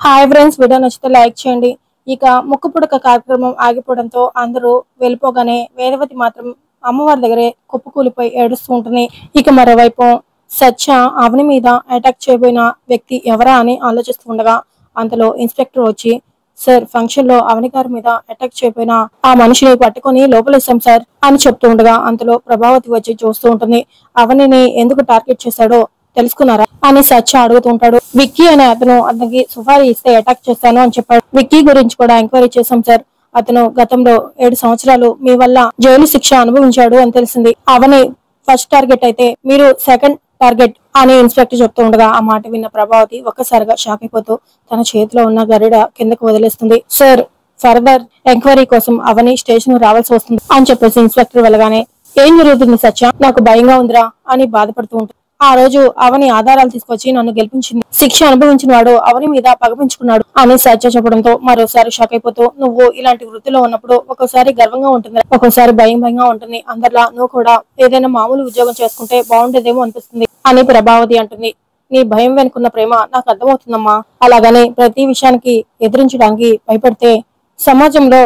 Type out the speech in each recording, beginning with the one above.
Hi friends, video నచ్చితే like చేయండి. ఇక ముక్కుపుడక కార్యక్రమం ఆగిపోవడంతో అందరూ వెళ్ళిపోగానే వేదవతి మాత్రం అమ్మవారి దగ్గరే కుప్పకూలిపోయి ఏడుస్తూ ఉంటుంది. ఇక మరోవైపు సత్య అవని మీద అటాక్ చేయబోయిన వ్యక్తి ఎవరా అని ఆలోచిస్తూ ఉండగా అంతలో ఇన్స్పెక్టర్ వచ్చి, సార్ ఫంక్షన్ లో అవని గారి మీద అటాక్ చేయబోయిన ఆ మనిషిని పట్టుకొని లోపలేసాం సార్ అని చెప్తూ ఉండగా అంతలో ప్రభావతి వచ్చి చూస్తూ ఉంటుంది. అవనిని ఎందుకు టార్గెట్ చేశాడో తెలుసుకున్నారా అని సత్య అడుగుతూ ఉంటాడు. విక్కీ అనే అతను అతనికి సుఫారీ ఇస్తే అటాక్ చేస్తాను అని చెప్పాడు. విక్కీ గురించి కూడా ఎంక్వైరీ చేశాం సార్. అతను గతంలో 7 సంవత్సరాలు మీ వల్ల జైలు శిక్ష అనుభవించాడు అని తెలిసింది. అవని ఫస్ట్ టార్గెట్ అయితే మీరు సెకండ్ టార్గెట్ అని ఇన్స్పెక్టర్ చెప్తూ ఉండగా ఆ మాట విన్న ప్రభావతి ఒక్కసారిగా షాక్ అయిపోతూ తన చేతిలో ఉన్న గరిడ కిందకు వదిలేస్తుంది. సార్ ఫర్దర్ ఎంక్వైరీ కోసం అవని స్టేషన్ రావాల్సి వస్తుంది అని చెప్పేసి ఇన్స్పెక్టర్ వెళ్ళగానే, ఏం జరుగుతుంది సత్య, నాకు భయంగా ఉందిరా అని బాధపడుతూ ఉంటుంది. ఆ రోజు అవని ఆధారాలు తీసుకొచ్చి నన్ను గెలిపించింది. శిక్ష అనుభవించిన వాడు అవని మీద పగపించుకున్నాడు అని సత్య చెప్పడంతో మరోసారి షాక్ అయిపోతూ, నువ్వు ఇలాంటి వృత్తిలో ఉన్నప్పుడు ఒక్కోసారి గర్వంగా ఉంటుంది, ఒక్కోసారి భయంగా ఉంటుంది. అందరిలా నువ్వు కూడా ఏదైనా మామూలు ఉద్యోగం చేసుకుంటే బాగుండేదేమో అనిపిస్తుంది అని ప్రభావతి అంటుంది. నీ భయం వెనుకున్న ప్రేమ నాకు అర్థమవుతుందమ్మా. అలాగనే ప్రతి విషయానికి ఎదిరించడానికి భయపడితే సమాజంలో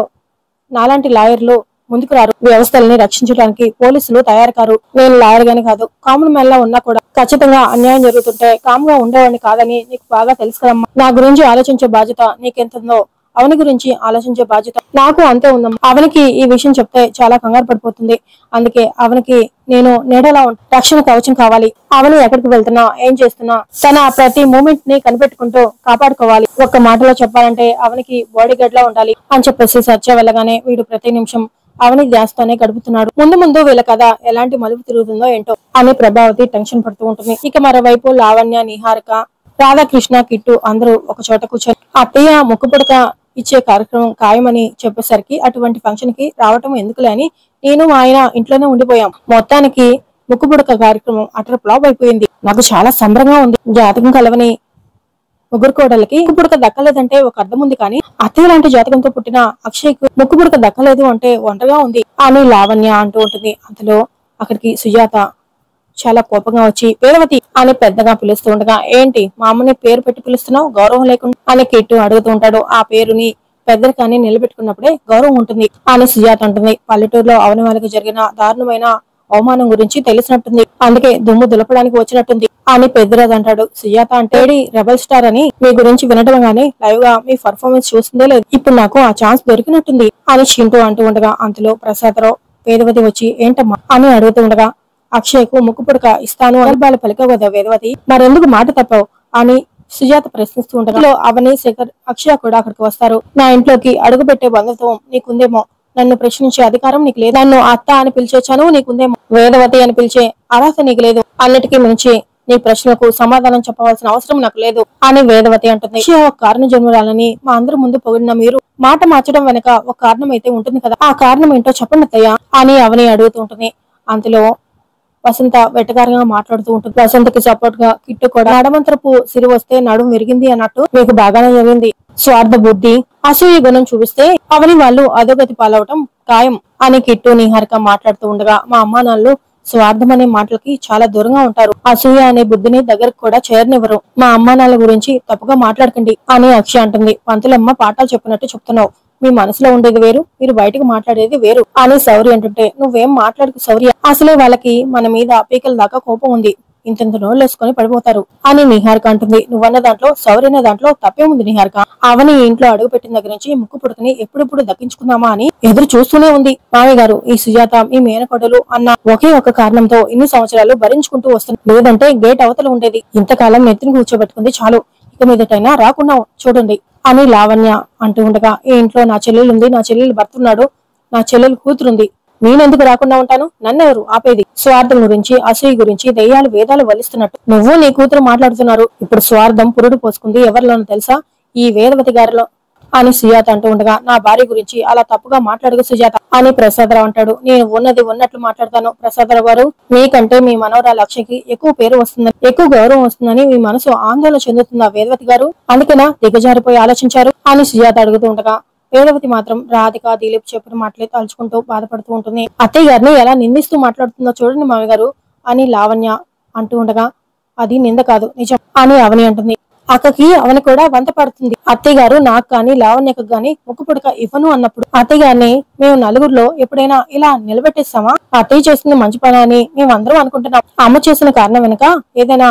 నాలాంటి లాయర్లు ముందుకు రారు. వ్యవస్థల్ని రక్షించడానికి పోలీసులు తయారు కారు. నేను లాయర్ గాని కాదు, కామన్ మ్యాన్ లా ఉన్నా కూడా ఖచ్చితంగా అన్యాయం జరుగుతుంటే కామ్ గా ఉండేవాడిని కాదని నీకు బాగా తెలుసు కదమ్మా. నా గురించి ఆలోచించే బాధ్యత నీకెంతుందో అవని గురించి ఆలోచించే బాధ్యత నాకు అంతే ఉందమ్మా. అవనికి ఈ విషయం చెప్తే చాలా కంగారు పడిపోతుంది. అందుకే అవనికి నేను నీడలా రక్షణ కవచం కావాలి. అవని ఎక్కడికి వెళ్తున్నా, ఏం చేస్తున్నా తన ప్రతి మూమెంట్ ని కనిపెట్టుకుంటూ కాపాడుకోవాలి. ఒక్క మాటలో చెప్పాలంటే అవనికి బాడీ గార్డ్ లా ఉండాలి అని చెప్పేసి సత్య వెళ్ళగానే వీడు ప్రతి నిమిషం అవని ధ్యాసతోనే గడుపుతున్నాడు. ముందు వీళ్ళ కథ ఎలాంటి మలుపు తిరుగుతుందో ఏంటో అని ప్రభావతి టెన్షన్ పడుతూ ఉంటుంది. ఇక మరోవైపు లావణ్య, నిహారిక, రాధాకృష్ణ, కిట్టు అందరూ ఒక చోట కూర్చొని అత్తయ్య ముక్కుపుడక ఇచ్చే కార్యక్రమం ఖాయమని చెప్పేసరికి అటువంటి ఫంక్షన్ కి రావటం ఎందుకులే అని నేను ఆయన ఇంట్లోనే ఉండిపోయాం. మొత్తానికి ముక్కుపుడక కార్యక్రమం అటర్ ఫ్లాప్ అయిపోయింది. నాకు చాలా సంబరంగా ఉంది. జాతకం కలవని ముగ్గురు కోడలకి ముక్కుపుడక దక్కలేదంటే ఒక అర్థం ఉంది, కానీ అత్తయ్య లాంటి జాతకంతో పుట్టిన అక్షయ్కు ముక్కుపుడక దక్కలేదు అంటే ఒంటరిగా ఉంది అని లావణ్య అంటూ ఉంటుంది. అందులో అక్కడికి సుజాత చాలా కోపంగా వచ్చి వేదవతి అని పెద్దగా పిలుస్తూ ఉండగా, ఏంటి మా అమ్మని పేరు పెట్టి పిలుస్తున్నావు గౌరవం లేకుండా అని కిట్టు అడుగుతూ ఉంటాడు. ఆ పేరుని పెద్దరికాన్ని నిలబెట్టుకున్నప్పుడే గౌరవం ఉంటుంది అని సుజాత అంటుంది. పల్లెటూరులో అవని వాళ్ళకి జరిగిన దారుణమైన అవమానం గురించి తెలిసినట్టుంది, అందుకే దుమ్ము దులపడానికి వచ్చినట్టుంది అని పెద్దరాజు అంటాడు. సుజాత అంటే రెబల్ స్టార్ అని మీ గురించి వినడం గానీ లైవ్ గా మీ పర్ఫార్మెన్స్ చూస్తుందే లేదు. ఇప్పుడు నాకు ఆ ఛాన్స్ దొరికినట్టుంది అని చింటూ అంటూ ఉండగా అంతలో ప్రసాదరావు వేదవతి వచ్చి ఏంటమ్మా అని అడుగుతూ ఉండగా, అక్షయ్ కు ముక్కుపుడక ఇస్తాను అని పలికావు కదా వేదవతి, మరెందుకు మాట తప్పావు అని సుజాత ప్రశ్నిస్తూ ఉండగా అవని శేఖర్, అక్షయ కూడా అక్కడికి వస్తారు. నా ఇంట్లోకి అడుగు పెట్టే బంధుత్వం నీకుందేమో, నన్ను ప్రశ్నించే అధికారం నీకు లేదు. నన్ను అత్త అని పిలిచే చనువు నీకుందేమో, వేదవతి అని పిలిచే అర్హత నీకు లేదు. అన్నిటికీ మించి నీ ప్రశ్నకు సమాధానం చెప్పవలసిన అవసరం నాకు లేదు అని వేదవతి అంటుంది. ఒక కారణ జన్మరాలని మా అందరి ముందు పొగిడిన మీరు మాట మార్చడం వెనక ఒక కారణం అయితే ఉంటుంది కదా, ఆ కారణం ఏంటో చెప్పండి అత్తయ్య అని అవని అడుగుతూ ఉంటుంది. అంతలో వసంత వెటకారంగా మాట్లాడుతూ ఉంటుంది. వసంతకి సపోర్ట్ గా కిట్టు కూడా నడమంతరపు సిరి వస్తే నడుము విరిగింది అన్నట్టు మీకు బాగానే జరిగింది. స్వార్థ బుద్ధి, అసూయ గుణం చూపిస్తే అవని వాళ్ళు అధోగతి పాలవటం ఖాయం అని కిట్టు, నిహారిక మాట్లాడుతూ ఉండగా, మా అమ్మా నాన్నలు స్వార్థం అనే మాటలకి చాలా దూరంగా ఉంటారు. అసూయ అనే బుద్ధిని దగ్గరకు కూడా చేరనివ్వరు. మా అమ్మా నాన్నల గురించి తప్పుగా మాట్లాడకండి అని అక్షయ అంటుంది. పంతులమ్మ పాఠాలు చెప్పినట్టు చెప్తున్నావు, మీ మనసులో ఉండేది వేరు, మీరు బయటకు మాట్లాడేది వేరు అని శౌర్య అంటుంటే, నువ్వేం మాట్లాడుకు శౌర్య, అసలే వాళ్ళకి మన మీద పీకల దాకా కోపం ఉంది, ఇంత నోళ్ళేసుకొని పడిపోతారు అని నిహారిక అంటుంది. నువ్వన్న దాంట్లో శౌర్య అనే దాంట్లో తప్పే ఉంది నిహారిక. అవని ఇంట్లో అడుగు పెట్టిన దగ్గర నుంచి ముక్కు పుడకని ఎప్పుడెప్పుడు దక్కించుకుందామా అని ఎదురు చూస్తూనే ఉంది. మామయ్య గారు, ఈ సుజాత మీ మేనకోడలు అన్న ఒకే ఒక కారణంతో ఇన్ని సంవత్సరాలు భరించుకుంటూ వస్తుంది, లేదంటే గేట్ అవతల ఉండేది. ఇంతకాలం నెత్తిని కూర్చోబెట్టుకుంది చాలు, ఇక మీదటైనా రాకుండా చూడండి అని లావణ్య అంటూ ఉండగా, ఈ ఇంట్లో నా చెల్లెలు ఉంది, నా చెల్లెలు భర్త ఉన్నాడు, నా చెల్లెలు కూతురుంది, నేనెందుకు రాకుండా ఉంటాను, నన్నెవరు ఆపేది? స్వార్థం గురించి, అసూయ గురించి దెయ్యాలు వేదాలు వలిస్తున్నట్టు నువ్వు నీ కూతురు మాట్లాడుతున్నారు. ఇప్పుడు స్వార్థం పురుడు పోసుకుంది ఎవరిలోనో తెలుసా, ఈ వేదవతి గారిలో అని సుజాత అంటూ ఉండగా, నా భార్య గురించి అలా తప్పుగా మాట్లాడుగు సుజాత అని ప్రసాదరావు అంటాడు. నేను ఉన్నది ఉన్నట్లు మాట్లాడతాను ప్రసాదరావు గారు, మీకంటే మీ మనవరాలు అక్షయ్కి ఎక్కువ పేరు వస్తుందని, ఎక్కువ గౌరవం వస్తుందని మీ మనసు ఆందోళన చెందుతుందా వేదవతి గారు, అందుకేనా దిగజారిపోయి ఆలోచించారు అని సుజాత అడుగుతూ ఉండగా, వేదవతి మాత్రం రాధిక, దిలీప్ చెప్పిన మాటలే తలుచుకుంటూ బాధపడుతూ ఉంటుంది. అత్తయ్య గారిని ఎలా నిందిస్తూ మాట్లాడుతుందో చూడండి మామయ్య గారు అని లావణ్య అంటూ ఉండగా, అది నింద కాదు నిజం అని అవని అంటుంది. అక్కకి అవని కూడా వంత పడుతుంది. అత్తయ్య గారు నాకు గాని లావణ్యకు గాని ముక్కు పుడక ఇవ్వను అన్నప్పుడు అత్తయ్య గారిని మేము నలుగురిలో ఎప్పుడైనా ఇలా నిలబెట్టేస్తామా? అత్తయ్య చేసింది మంచి పని అని మేమందరం అనుకుంటున్నాం. అమ్మ చేసిన కారణం వెనుక ఏదైనా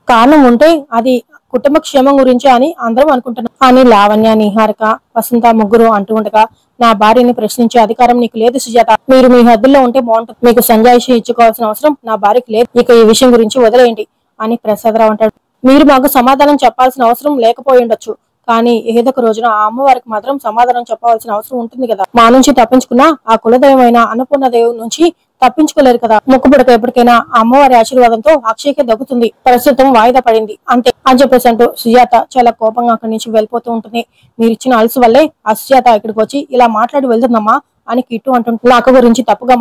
కారణం ఉంటే అది కుటుంబ క్షేమం గురించి అని అందరం అనుకుంటున్నాం అని లావణ్య, నిహారిక, వసంత ముగ్గురు అంటూ ఉండగా నా భార్యని ప్రశ్నించే అధికారం నీకు లేదు సుజాత. మీరు మీ హద్దుల్లో ఉంటే బాగుంటుంది. మీకు సంజాయిషి ఇచ్చుకోవాల్సిన అవసరం నా భార్యకి లేదు. ఇక ఈ విషయం గురించి వదిలేయండి అని ప్రసాదరావు అంటాడు. మీరు మాకు సమాధానం చెప్పాల్సిన అవసరం లేకపోయి ఉండొచ్చు, కానీ ఏదో ఒక రోజున ఆ అమ్మవారికి మాత్రం సమాధానం చెప్పాల్సిన అవసరం ఉంటుంది కదా. మా నుంచి తప్పించుకున్నా ఆ కులదైవమైన అన్నపూర్ణదేవి నుంచి తప్పించుకోలేరు కదా. ముక్కుపుడక ఎప్పటికైనా ఆ అమ్మవారి ఆశీర్వాదంతో అక్షయ్కే దక్కుతుంది. ప్రస్తుతం వాయిదా పడింది అంతే అని చెప్పేసి అంటూ సుజాత చాలా కోపంగా అక్కడి నుంచి వెళ్ళిపోతూ ఉంటుంది. మీరు ఇచ్చిన అలసు వల్లే ఆ సుజాత ఇక్కడికి వచ్చి ఇలా మాట్లాడి వెళ్తుందమ్మా అని కిట్టు అంటుంది. నా అక్క గురించి తక్కువగా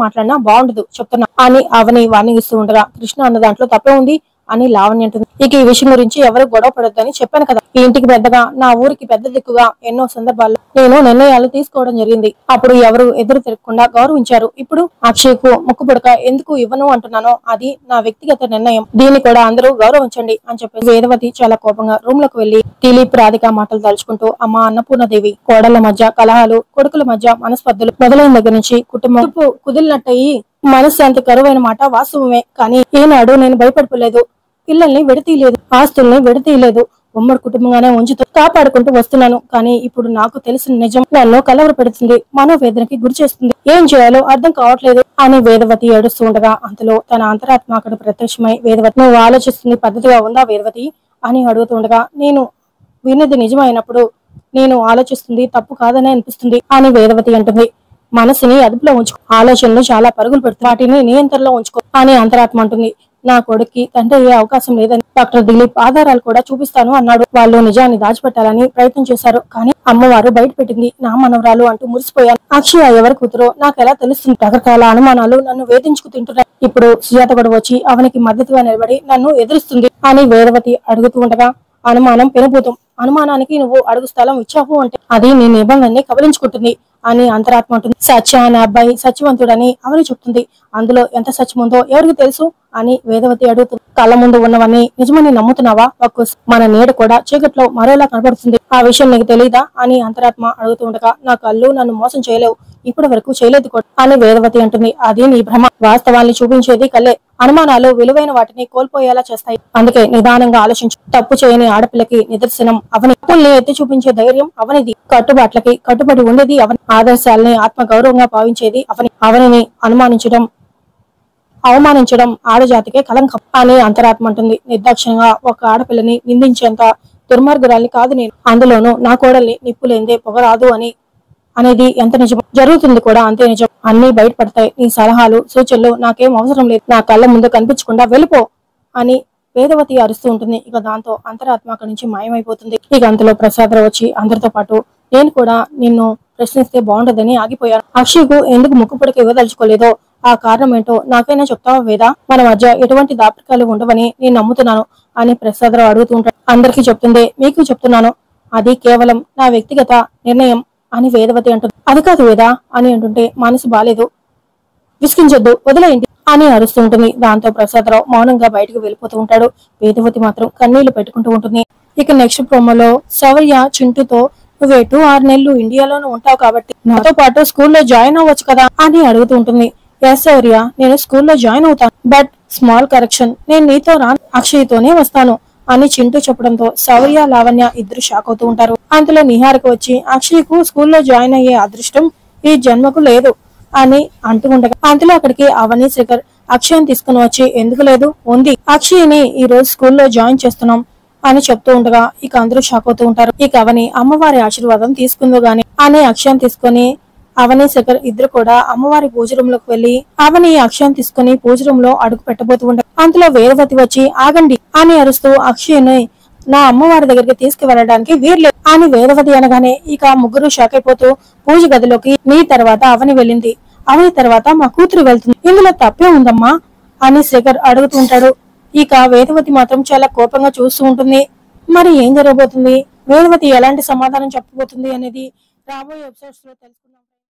మాట్లాడినా బాగుండదు చెప్తున్నా అని అవని వార్నింగ్ ఇస్తూ ఉండగా కృష్ణ అన్న దాంట్లో తప్పే ఉంది అని లావణ్య అంటుంది. ఇక ఈ విషయం గురించి ఎవరు గొడవ పడొద్దని చెప్పాను కదా. ఈ ఇంటికి పెద్దగా, నా ఊరికి పెద్ద దిక్కుగా ఎన్నో సందర్భాల్లో నేను నిర్ణయాలు తీసుకోవడం జరిగింది. అప్పుడు ఎవరు ఎదురు తిరగకుండా గౌరవించారు. ఇప్పుడు అక్షయ్కు ముక్కు పుడక ఎందుకు ఇవ్వను అంటున్నానో అది నా వ్యక్తిగత నిర్ణయం. దీన్ని కూడా అందరూ గౌరవించండి అని చెప్పి వేదవతి చాలా కోపంగా రూమ్ లోకి వెళ్లి దిలీప్, రాధిక మాటలు తలుచుకుంటూ అమ్మ అన్నపూర్ణదేవి కోడళ్ల మధ్య కలహాలు, కొడుకుల మధ్య మనస్పర్ధలు మొదలైన దగ్గర నుంచి కుటుంబం కుదిలినట్టయి మనశ్శాంతి కరువైన మాట వాస్తవమే. కానీ ఈనాడు నేను భయపడిపోలేదు. పిల్లల్ని విడతీయలేదు, ఆస్తుల్ని విడతీయలేదు, ఉమ్మడి కుటుంబంగానే ఉంచుతూ కాపాడుకుంటూ వస్తున్నాను. కానీ ఇప్పుడు నాకు తెలిసిన నిజం నన్ను కలవర పెడుతుంది, మనోవేదనకి గురి చేస్తుంది. ఏం చేయాలో అర్థం కావట్లేదు అని వేదవతి ఏడుస్తూ ఉండగా అంతలో తన అంతరాత్మ అక్కడ ప్రత్యక్షమై వేదవతి, నువ్వు ఆలోచిస్తుంది పద్ధతిగా ఉందా వేదవతి అని అడుగుతుండగా నేను విన్నది నిజమైనప్పుడు నేను ఆలోచిస్తుంది తప్పు కాదని అనిపిస్తుంది అని వేదవతి అంటుంది. మనసుని అదుపులో ఉంచుకో, ఆలోచనలు చాలా పరుగులు పెడుతుంది, వాటిని నియంత్రణలో ఉంచుకో అని అంతరాత్మ అంటుంది. నా కొడుక్కి తండ్రి అయ్యే అవకాశం లేదని డాక్టర్ దిలీప్ ఆధారాలు కూడా చూపిస్తాను అన్నాడు. వాళ్ళు నిజాన్ని దాచిపెట్టాలని ప్రయత్నం చేశారు, కానీ అమ్మవారు బయట పెట్టింది నా మనవరాలు అంటూ మురిసిపోయాను. అక్షయ ఎవరి కూతురో నాకు ఎలా తెలుస్తుంది? రకరకాల అనుమానాలు నన్ను వేధించుకు తింటున్నాయి. ఇప్పుడు సుజాత కూడా వచ్చి అవనికి మద్దతుగా నిలబడి నన్ను ఎదురుస్తుంది అని వేదవతి అడుగుతూ ఉండగా అనుమానం పెనుభూతం. అనుమానానికి నువ్వు అడుగు స్థలం ఇచ్చావు అంటే అది నీ నిబంధనని కబలించుకుంటుంది అని అంతరాత్మ ఉంటుంది. సత్య అనే అబ్బాయి సత్యవంతుడని అవని చెప్తుంది. అందులో ఎంత సత్యం ఉందో ఎవరికి తెలుసు అని వేదవతి అడుగుతుంది. కళ్ళ ముందు ఉన్నవన్నీ నిజమని నమ్ముతున్నావా? ఒక్కోస్ మన నీడ కూడా చీకట్లో మరోలా కనబడుతుంది, ఆ విషయం నీకు తెలీదా అని అంతరాత్మ అడుగుతూ ఉండగా నా కళ్ళు నన్ను మోసం చేయలేవు, ఇప్పటి వరకు చేయలేదు కూడా అని వేదవతి అంటుంది. అది నీ భ్రమ, వాస్తవాన్ని చూపించేది కళ్ళే. అనుమానాలు విలువైన వాటిని కోల్పోయేలా చేస్తాయి. అందుకే నిదానంగా ఆలోచించు. తప్పు చేయని ఆడపిల్లకి నిదర్శనం అవని. తప్పుల్ని ఎత్తి చూపించే ధైర్యం అవనిది. కట్టుబాట్లకి కట్టుబడి ఉండేది అవని. ఆదర్శాలని ఆత్మ గౌరవంగా భావించేది అవని. అవనిని అవమానించడం ఆడజాతికే కలంకం అని అంతరాత్మ అంటుంది. నిర్దాక్షిణంగా ఒక ఆడపిల్లని నిందించేంత దుర్మార్గురాల్ని కాదు నేను. అందులోనూ నా కోడల్ని నిప్పులేందే పొగరాదు అనేది ఎంత నిజం, జరుగుతుంది కూడా అంతే నిజం. అన్ని బయటపడతాయి. నీ సలహాలు సూచనలు నాకేం అవసరం లేదు, నా కళ్ళ ముందు కనిపించకుండా వెళ్ళిపో అని వేదవతి అరుస్తూ ఉంటుంది. ఇక దాంతో అంతరాత్మ అక్కడి నుంచి మాయమైపోతుంది. ఇక అంతలో ప్రసాదరావు వచ్చి అందరితో పాటు నేను కూడా నిన్ను ప్రశ్నిస్తే బాగుండదని ఆగిపోయాను. అక్షయ్కు ఎందుకు ముక్కు పుడక ఇవ్వదలుచుకోలేదో ఆ కారణం ఏంటో నాకైనా చెప్తావా వేద? మన మధ్య ఎటువంటి దాపరికాలు ఉండవని నేను నమ్ముతున్నాను అని ప్రసాదరావు అడుగుతూ ఉంటాడు. అందరికీ చెప్తుందే మీకు చెప్తున్నాను, అది కేవలం నా వ్యక్తిగత నిర్ణయం అని వేదవతి అంటుంది. అది కాదు వేద అని అంటుంటే మనసు బాలేదు, విసిగించొద్దు, వదిలేయండి అని అరుస్తూ ఉంటుంది. దాంతో ప్రసాదరావు మౌనంగా బయటకు వెళ్ళిపోతూ ఉంటాడు. వేదవతి మాత్రం కన్నీళ్లు పెట్టుకుంటూ ఉంటుంది. ఇక నెక్స్ట్ ప్రోమోలో శౌర్య చింటూతో నువ్వు 6 నెలలు ఇండియాలోనే ఉంటావు కాబట్టి నాతో పాటు స్కూల్లో జాయిన్ అవ్వచ్చు కదా అని అడుగుతూ ఉంటుంది. ఎస్ శౌర్య, నేను స్కూల్లో జాయిన్ అవుతాను, బట్ స్మాల్ కరెక్షన్, నేను నీతో అక్షయ్తోనే వస్తాను అని చింటూ చెప్పడంతో శౌర్య, లావణ్య ఇద్దరు షాక్ అవుతూ ఉంటారు. అంతలో నిహారిక వచ్చి అక్షయ్కు స్కూల్లో జాయిన్ అయ్యే అదృష్టం ఈ జన్మకు లేదు అని అంటూ ఉండగా అంతలో అక్కడికి అవని, శేఖర్ అక్షయ్ని తీసుకుని వచ్చి ఎందుకు లేదు, ఉంది, అక్షయ్ని ఈ రోజు స్కూల్లో జాయిన్ చేస్తున్నాం అని చెప్తూ ఉండగా ఇక అందరూ షాక్ అవుతూ ఉంటారు. ఇక అవని అమ్మవారి ఆశీర్వాదం తీసుకుందో గాని అని అక్షయాన్ని తీసుకుని అవని, శేఖర్ ఇద్దరు కూడా అమ్మవారి పూజ రూమ్ లోకి వెళ్లి అవని అక్షయాన్ని తీసుకుని పూజ రూమ్ లో అడుగు పెట్టబోతూ ఉంటారు. అంతలో వేదవతి వచ్చి ఆగండి అని అరుస్తూ అక్షయ్ని నా అమ్మవారి దగ్గరికి తీసుకువెళ్ళడానికి వీర్లేదు అని వేదవతి అనగానే ఇక ముగ్గురు షాక్ అయిపోతూ పూజ గదిలోకి నీ తర్వాత అవని వెళ్ళింది, అవని తర్వాత మా కూతురు వెళ్తుంది, ఇందులో తప్పే ఉందమ్మా అని శేఖర్ అడుగుతుంటాడు. ఇక వేదవతి మాత్రం చాలా కోపంగా చూస్తూ ఉంటుంది. మరి ఏం జరగబోతుంది, వేదవతి ఎలాంటి సమాధానం చెప్పబోతుంది అనేది రాబోయే ఎపిసోడ్స్ లో తెలుసుకుందాం.